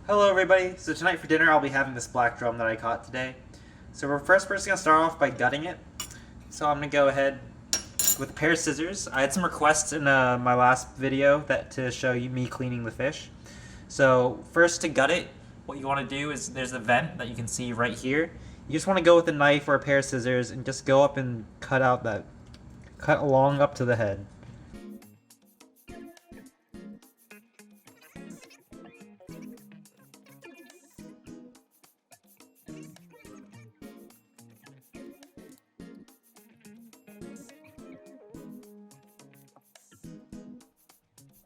Hello everybody, so tonight for dinner I'll be having this black drum that I caught today. So we're first going to start off by gutting it. So I'm going to go ahead with a pair of scissors. I had some requests in my last video to show you me cleaning the fish. So first, to gut it, what you want to do is there's a vent that you can see right here. You just want to go with a knife or a pair of scissors and just go up and cut along up to the head.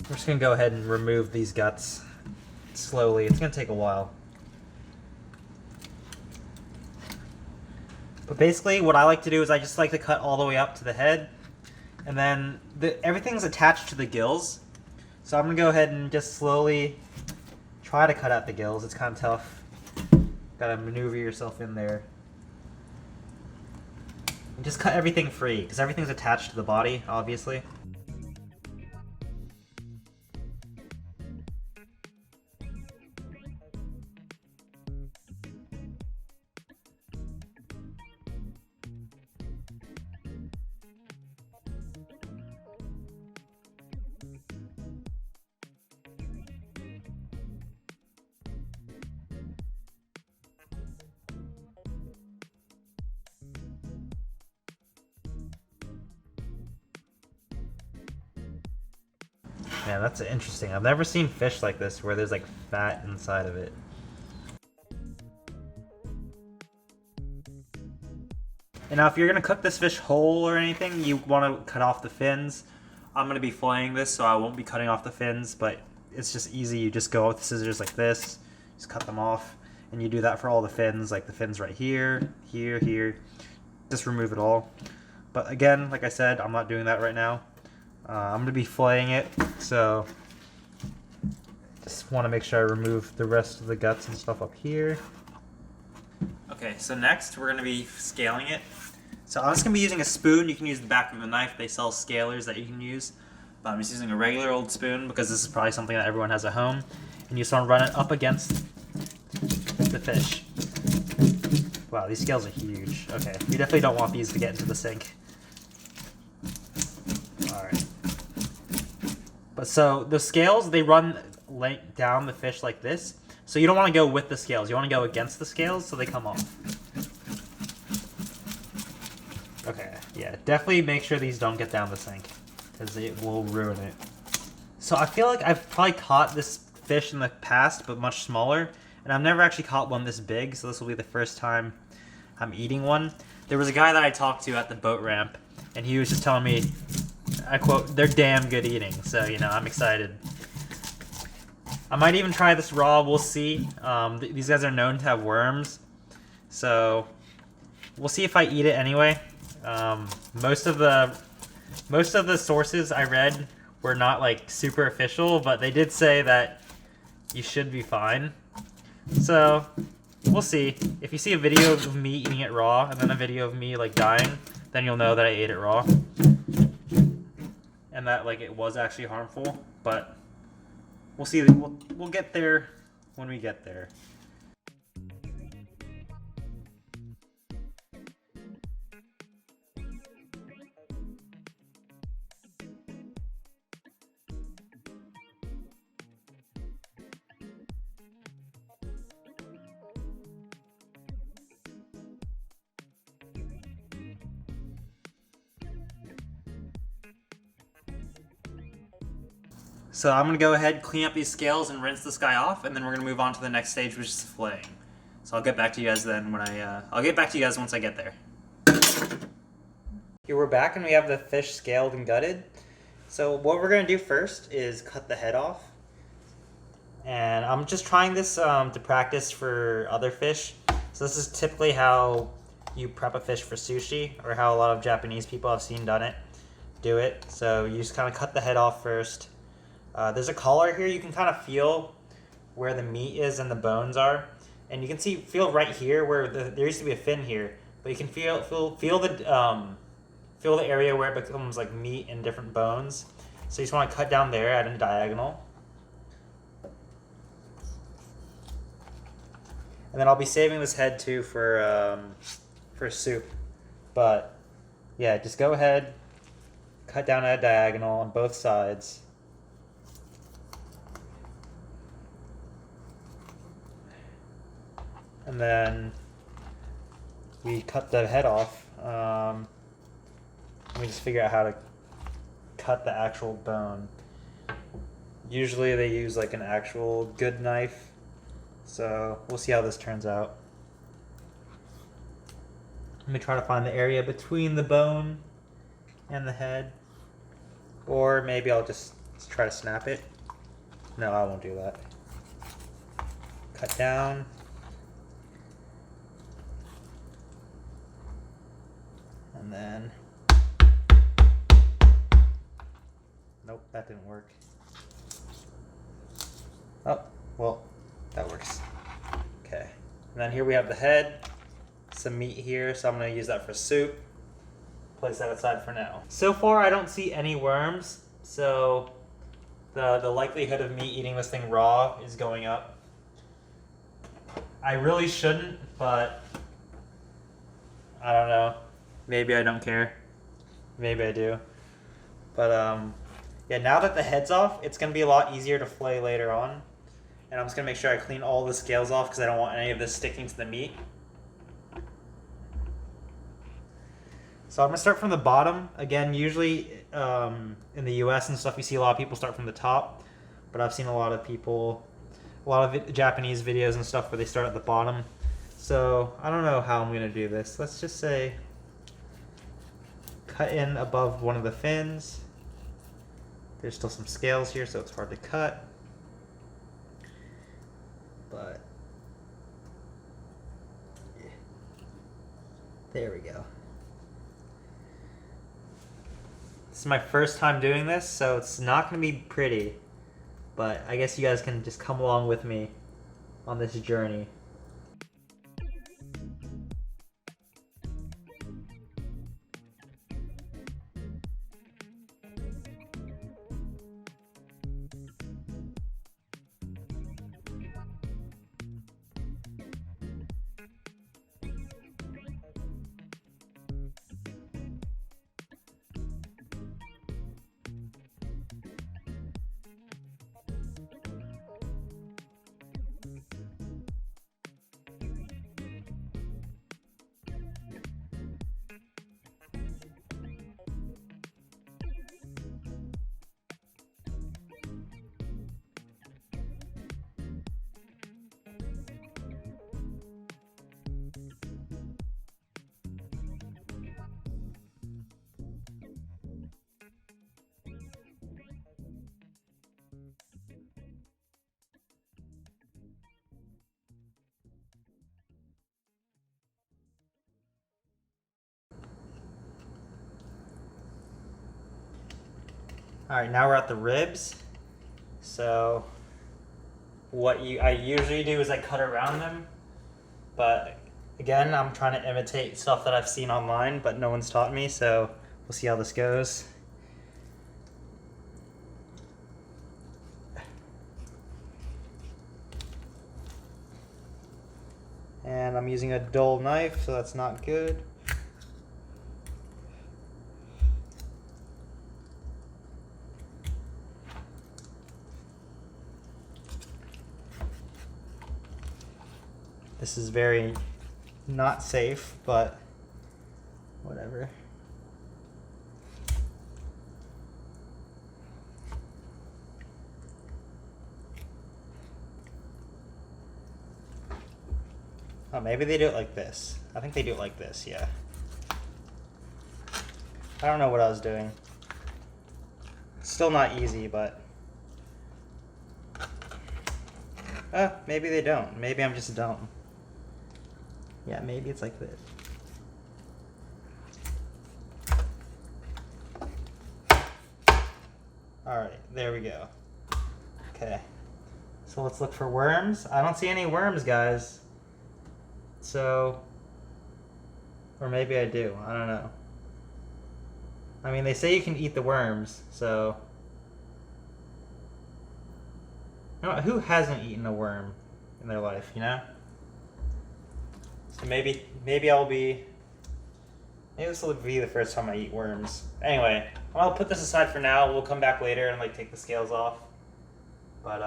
We're just going to go ahead and remove these guts slowly. It's going to take a while. But basically what I like to do is I just like to cut all the way up to the head. And then everything's attached to the gills. So I'm going to go ahead and just slowly try to cut out the gills. It's kind of tough. Got to maneuver yourself in there. And just cut everything free because everything's attached to the body, obviously. Man, that's interesting. I've never seen fish like this where there's like fat inside of it. And now if you're going to cook this fish whole or anything, you want to cut off the fins. I'm going to be filleting this, so I won't be cutting off the fins, but it's just easy. You just go with the scissors like this, just cut them off. And you do that for all the fins, like the fins right here, here, here. Just remove it all. But again, like I said, I'm not doing that right now. I'm going to be filleting it, so just want to make sure I remove the rest of the guts and stuff up here. Okay, so next we're going to be scaling it. So I'm just going to be using a spoon. You can use the back of a knife. They sell scalers that you can use. But I'm just using a regular old spoon because this is probably something that everyone has at home. And you just want to run it up against the fish. Wow, these scales are huge. Okay, you definitely don't want these to get into the sink. Alright. But so the scales, they run down the fish like this. So you don't want to go with the scales. You want to go against the scales so they come off. Okay, yeah, definitely make sure these don't get down the sink because it will ruin it. So I feel like I've probably caught this fish in the past, but much smaller. And I've never actually caught one this big, so this will be the first time I'm eating one. There was a guy that I talked to at the boat ramp, and he was just telling me, I quote, "They're damn good eating." So, you know, I'm excited. I might even try this raw. We'll see. These guys are known to have worms, so we'll see if I eat it anyway. Most of the sources I read were not like super official, but they did say that you should be fine. So we'll see. If you see a video of me eating it raw and then a video of me like dying, then you'll know that I ate it raw. And that like it was actually harmful, but we'll see. We'll get there when we get there. So I'm going to go ahead, clean up these scales, and rinse this guy off, and then we're going to move on to the next stage, which is filleting. So I'll get back to you guys then I'll get back to you guys once I get there. Here we're back, and we have the fish scaled and gutted. So what we're going to do first is cut the head off. And I'm just trying this to practice for other fish. So this is typically how you prep a fish for sushi, or how a lot of Japanese people I've seen do it. So you just kind of cut the head off first. There's a collar here. You can kind of feel where the meat is and the bones are, and you can feel right here where there used to be a fin here, but you can feel the area where it becomes like meat and different bones. So you just want to cut down there at a diagonal. And then I'll be saving this head too for soup. But yeah, just go ahead, cut down at a diagonal on both sides. And then we cut the head off. Let me just figure out how to cut the actual bone. Usually they use like an actual good knife. So we'll see how this turns out. Let me try to find the area between the bone and the head. Or maybe I'll just try to snap it. No, I won't do that. Cut down. And then... Nope, that didn't work. Oh, well, that works. Okay. And then here we have the head. Some meat here, so I'm going to use that for soup. Place that aside for now. So far, I don't see any worms, so the likelihood of me eating this thing raw is going up. I really shouldn't, but I don't know. Maybe I don't care. Maybe I do. But yeah, now that the head's off, it's going to be a lot easier to flay later on. And I'm just going to make sure I clean all the scales off because I don't want any of this sticking to the meat. So I'm going to start from the bottom. Again, usually in the US and stuff, you see a lot of people start from the top. But I've seen a lot of people, a lot of Japanese videos and stuff where they start at the bottom. So I don't know how I'm going to do this. Let's just say cut in above one of the fins. There's still some scales here, so it's hard to cut. But yeah. There we go. This is my first time doing this, so it's not going to be pretty. But I guess you guys can just come along with me on this journey. Alright, now we're at the ribs. So what I usually do is I cut around them. But again, I'm trying to imitate stuff that I've seen online, but no one's taught me, so we'll see how this goes. And I'm using a dull knife, so that's not good. This is very not safe, but whatever. Oh, maybe they do it like this. I think they do it like this, yeah. I don't know what I was doing. Still not easy, but... maybe they don't. Maybe I'm just dumb. Yeah, maybe it's like this. Alright, there we go. Okay. So let's look for worms. I don't see any worms, guys. So... Or maybe I do. I don't know. I mean, they say you can eat the worms, so... You know what? Who hasn't eaten a worm in their life, you know? So maybe I'll be. Maybe this will be the first time I eat worms. Anyway, I'll put this aside for now. We'll come back later and like take the scales off. But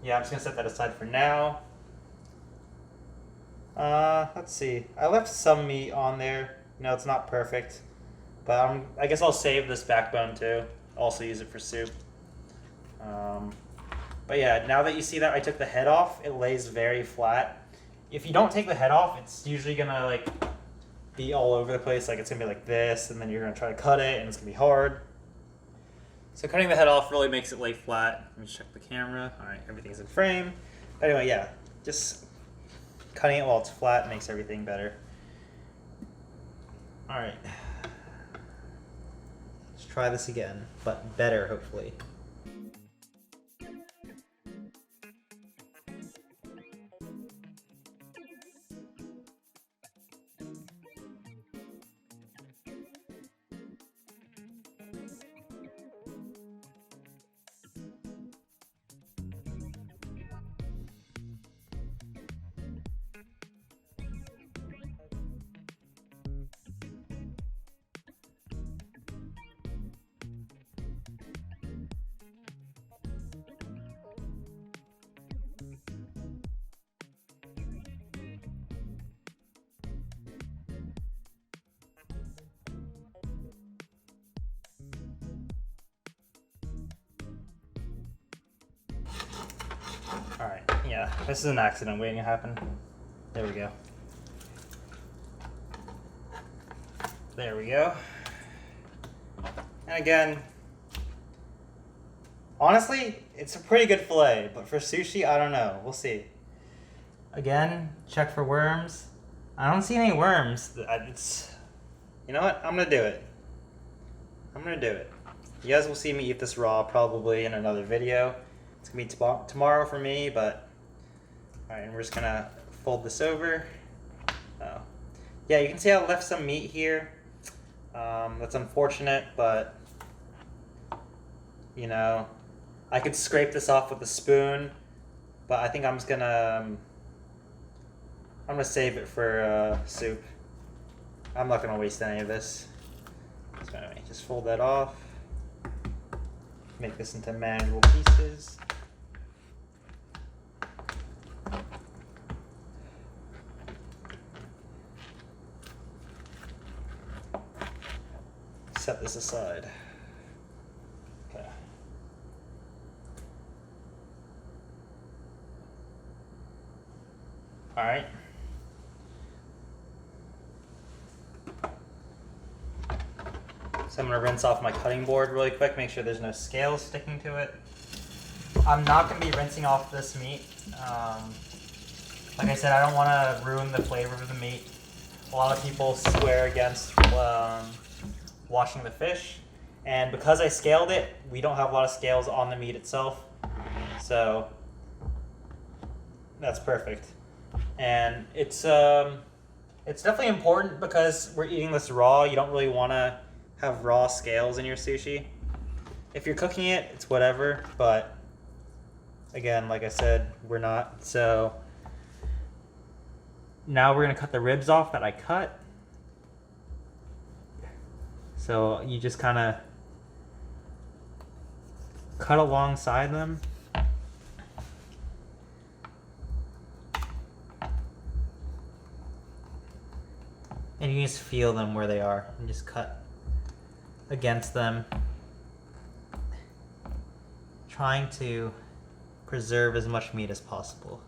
yeah, I'm just gonna set that aside for now. Let's see. I left some meat on there. No, it's not perfect, but I guess I'll save this backbone too. Also use it for soup. But yeah, now that you see that I took the head off, it lays very flat. If you don't take the head off, it's usually gonna like be all over the place. Like it's gonna be like this, and then you're gonna try to cut it, and it's gonna be hard. So cutting the head off really makes it lay flat. Let me check the camera. All right, everything's in frame. But anyway, yeah, just cutting it while it's flat makes everything better. All right, let's try this again, but better, hopefully. Alright, yeah, this is an accident waiting to happen. There we go. There we go. And again, honestly, it's a pretty good fillet, but for sushi, I don't know. We'll see. Again, check for worms. I don't see any worms. It's, you know what? I'm gonna do it. I'm gonna do it. You guys will see me eat this raw probably in another video. It's gonna be tomorrow for me, but all right, and we're just gonna fold this over. Oh, yeah, you can see I left some meat here. That's unfortunate, but you know, I could scrape this off with a spoon, but I think I'm just gonna save it for soup. I'm not gonna waste any of this. So anyway, just fold that off. Make this into manageable pieces. Set this aside. Okay. All right. So I'm gonna rinse off my cutting board really quick, make sure there's no scales sticking to it. I'm not gonna be rinsing off this meat. Like I said, I don't wanna ruin the flavor of the meat. A lot of people swear against washing the fish, and because I scaled it, we don't have a lot of scales on the meat itself, so that's perfect. And it's definitely important because we're eating this raw. You don't really want to have raw scales in your sushi. If you're cooking it, it's whatever, but again, like I said, we're not. So now we're gonna cut the ribs off that I cut. So you just kind of cut alongside them. And you just feel them where they are and just cut against them. Trying to preserve as much meat as possible.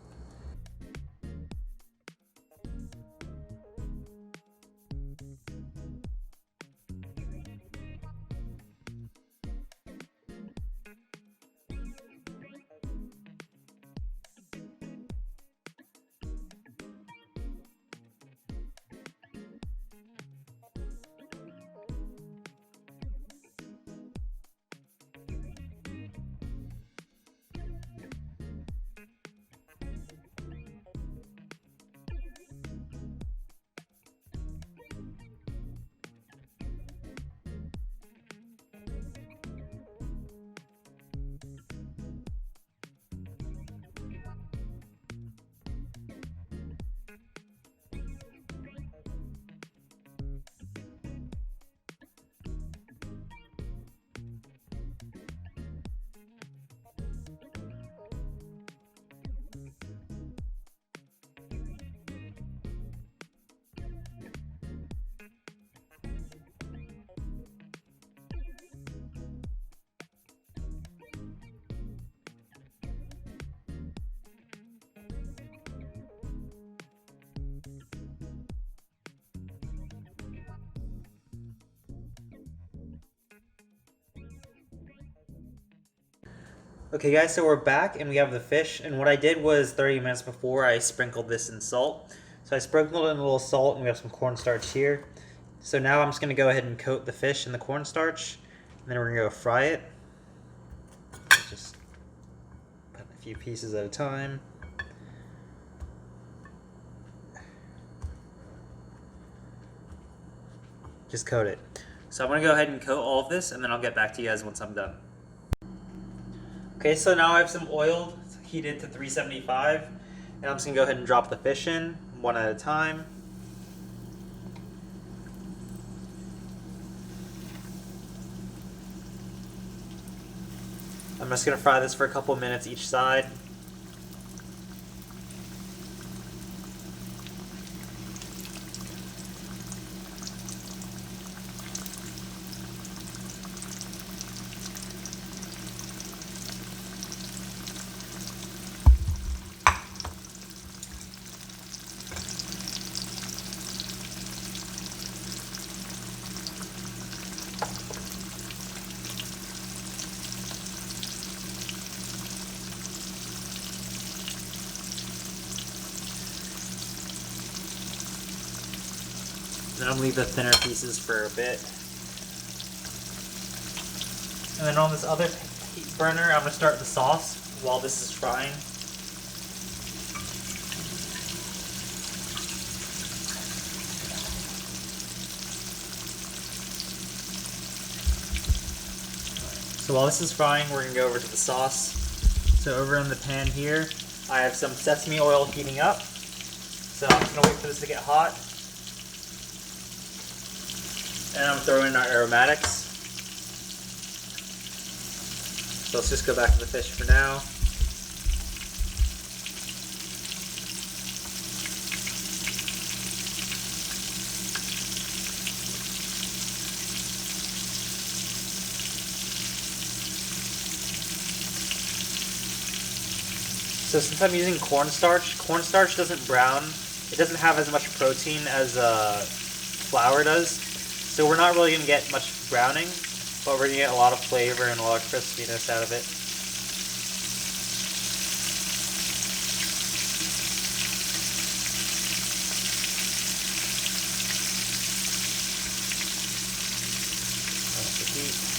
Okay guys, so we're back and we have the fish, and what I did was 30 minutes before I sprinkled this in salt. So I sprinkled it in a little salt and we have some cornstarch here. So now I'm just going to go ahead and coat the fish in the cornstarch, and then we're going to go fry it. Just put a few pieces at a time. Just coat it. So I'm going to go ahead and coat all of this, and then I'll get back to you guys once I'm done. Okay, so now I have some oil heated to 375, and I'm just going to go ahead and drop the fish in one at a time. I'm just going to fry this for a couple minutes each side. Then I'm going to leave the thinner pieces for a bit. And then on this other burner, I'm going to start the sauce while this is frying. So while this is frying, we're going to go over to the sauce. So over in the pan here, I have some sesame oil heating up. So I'm just going to wait for this to get hot. And I'm throwing in our aromatics. So let's just go back to the fish for now. So since I'm using cornstarch, cornstarch doesn't brown. It doesn't have as much protein as flour does. So we're not really going to get much browning, but we're going to get a lot of flavor and a lot of crispiness out of it. That's the heat.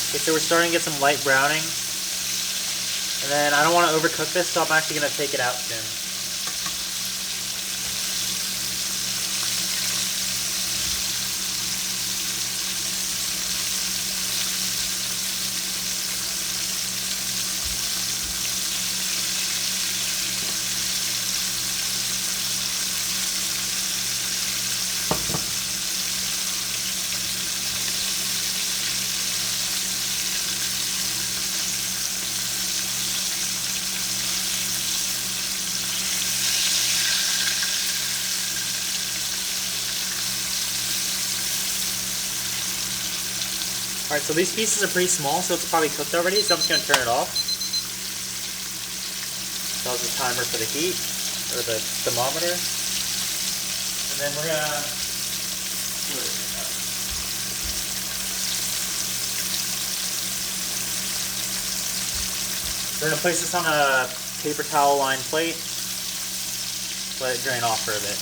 Okay, so we're starting to get some light browning. And then I don't want to overcook this, so I'm actually going to take it out soon. Alright, so these pieces are pretty small, so it's probably cooked already, so I'm just going to turn it off. That was the timer for the heat, or the thermometer. And then we're going to... We're going to place this on a paper towel lined plate. Let it drain off for a bit.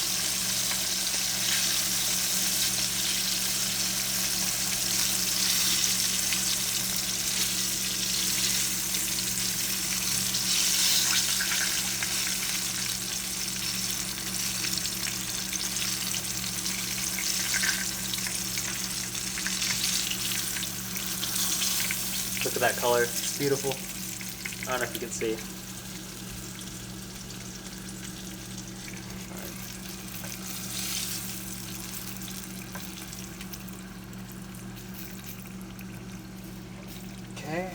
Look at that color, it's beautiful. I don't know if you can see. Okay.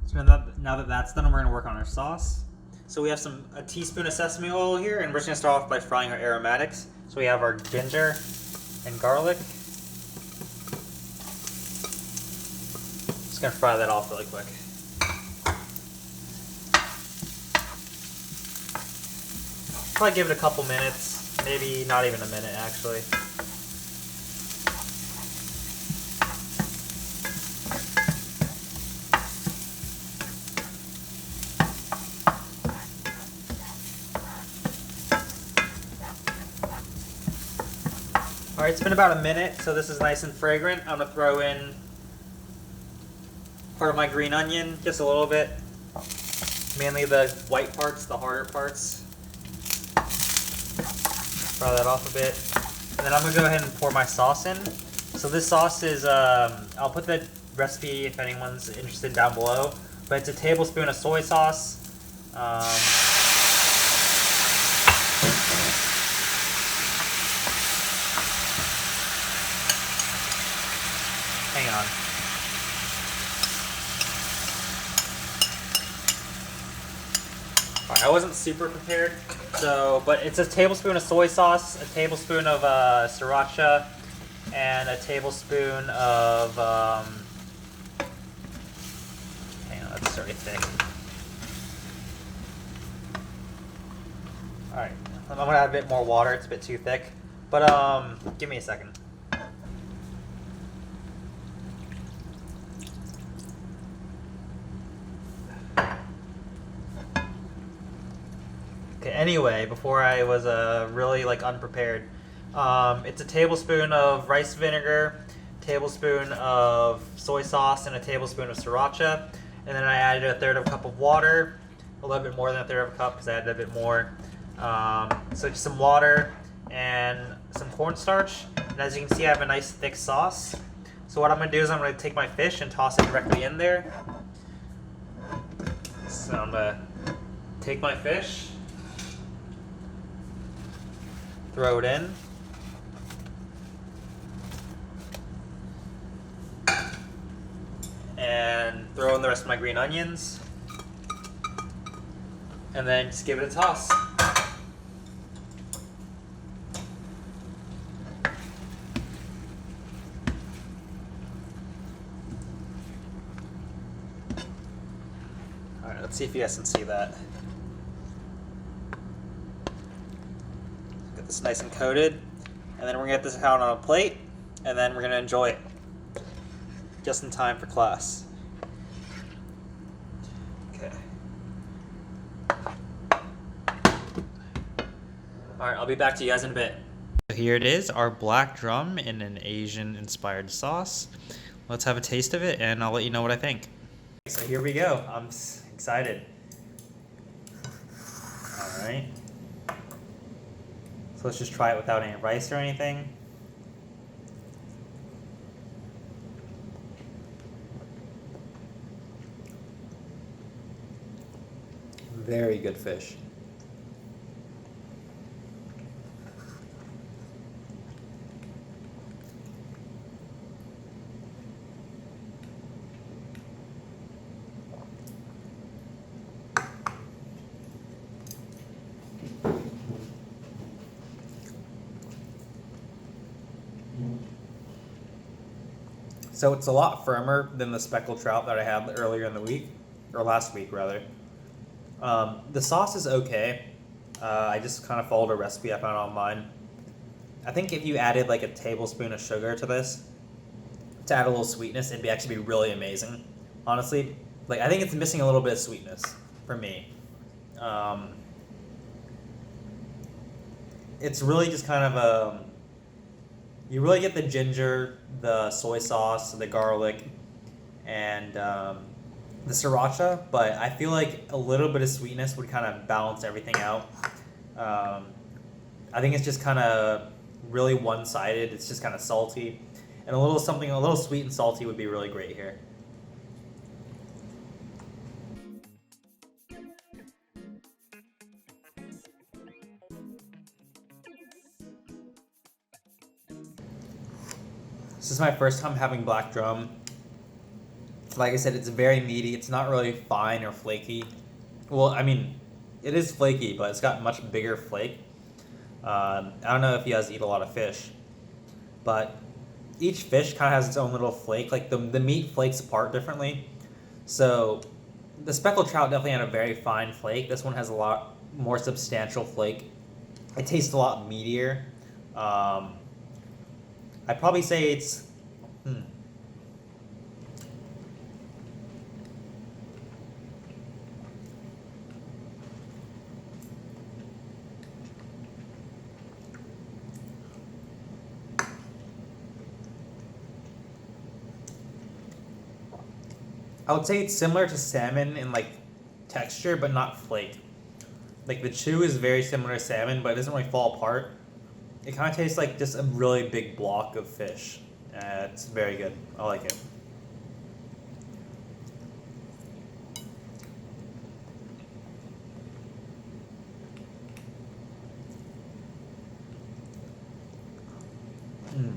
So now that that's done, we're going to work on our sauce. So we have a teaspoon of sesame oil here, and we're just going to start off by frying our aromatics. So we have our ginger and garlic. Just going to fry that off really quick. Probably give it a couple minutes, maybe not even a minute actually. Alright, it's been about a minute, so this is nice and fragrant. I'm going to throw in part of my green onion, just a little bit. Mainly the white parts, the harder parts. Fry that off a bit. And then I'm going to go ahead and pour my sauce in. So this sauce is, I'll put the recipe if anyone's interested down below. But it's a tablespoon of soy sauce. Hang on. Alright, I wasn't super prepared, but it's a tablespoon of soy sauce, a tablespoon of sriracha, and a tablespoon of, hang on, that's very thick. Alright, I'm gonna add a bit more water, it's a bit too thick, but give me a second. Okay, anyway, before I was really unprepared, it's a tablespoon of rice vinegar, tablespoon of soy sauce, and a tablespoon of sriracha. And then I added a third of a cup of water, a little bit more than a third of a cup because I added a bit more. So just some water and some cornstarch. And as you can see, I have a nice thick sauce. So what I'm going to do is I'm going to take my fish and toss it directly in there. So I'm going to take my fish, throw it in, and throw in the rest of my green onions, and then just give it a toss. Alright, let's see if you guys can see that. Get this nice and coated, and then we're going to get this out on a plate, and then we're going to enjoy it. Just in time for class. Okay. Alright, I'll be back to you guys in a bit. So here it is, our black drum in an Asian-inspired sauce. Let's have a taste of it, and I'll let you know what I think. So here we go. I'm excited. Alright. So let's just try it without any rice or anything. Very good fish. So it's a lot firmer than the speckled trout that I had earlier in the week, or last week rather. The sauce is okay. I just kind of followed a recipe I found online. I think if you added like a tablespoon of sugar to this, to add a little sweetness, it'd actually be really amazing. Honestly, like I think it's missing a little bit of sweetness for me. It's really just kind of a. You really get the ginger, the soy sauce, the garlic, and the sriracha, but I feel like a little bit of sweetness would kind of balance everything out. I think it's just kind of really one-sided. It's just kind of salty, and a little something, a little sweet and salty would be really great here. This is my first time having black drum. Like I said, it's very meaty. It's not really fine or flaky. Well, I mean, it is flaky, but it's got much bigger flake. I don't know if you guys eat a lot of fish, but each fish kind of has its own little flake. Like the meat flakes apart differently. So the speckled trout definitely had a very fine flake. This one has a lot more substantial flake. It tastes a lot meatier. I'd probably say it's. I would say it's similar to salmon in like texture, but not flake. Like the chew is very similar to salmon, but it doesn't really fall apart. It kind of tastes like just a really big block of fish. It's very good. I like it. Mm.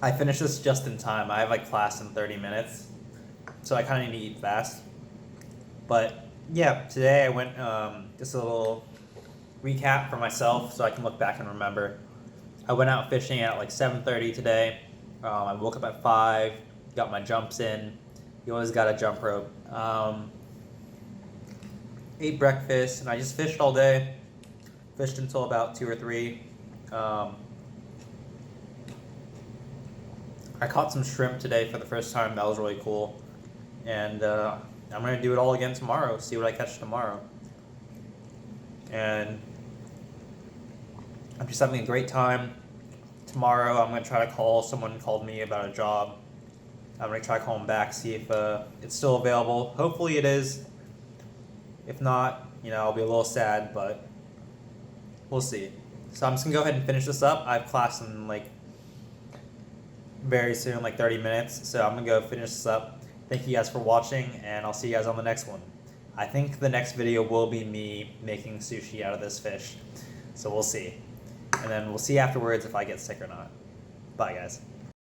I finished this just in time. I have like class in 30 minutes, so I kind of need to eat fast. But yeah, today I went just a little recap for myself so I can look back and remember. I went out fishing at like 7:30 today. I woke up at 5, got my jumps in. You always got a jump rope. Ate breakfast, and I just fished all day. Fished until about 2 or 3. I caught some shrimp today for the first time. That was really cool. And I'm going to do it all again tomorrow, see what I catch tomorrow. And I'm just having a great time. Tomorrow I'm going to try to call someone who called me about a job. I'm going to try to call them back, see if it's still available. Hopefully it is. If not, I'll be a little sad, but we'll see. So I'm just going to go ahead and finish this up. I have class in like very soon, like 30 minutes. So I'm going to go finish this up. Thank you guys for watching, and I'll see you guys on the next one. I think the next video will be me making sushi out of this fish. So we'll see. And then we'll see afterwards if I get sick or not. Bye, guys.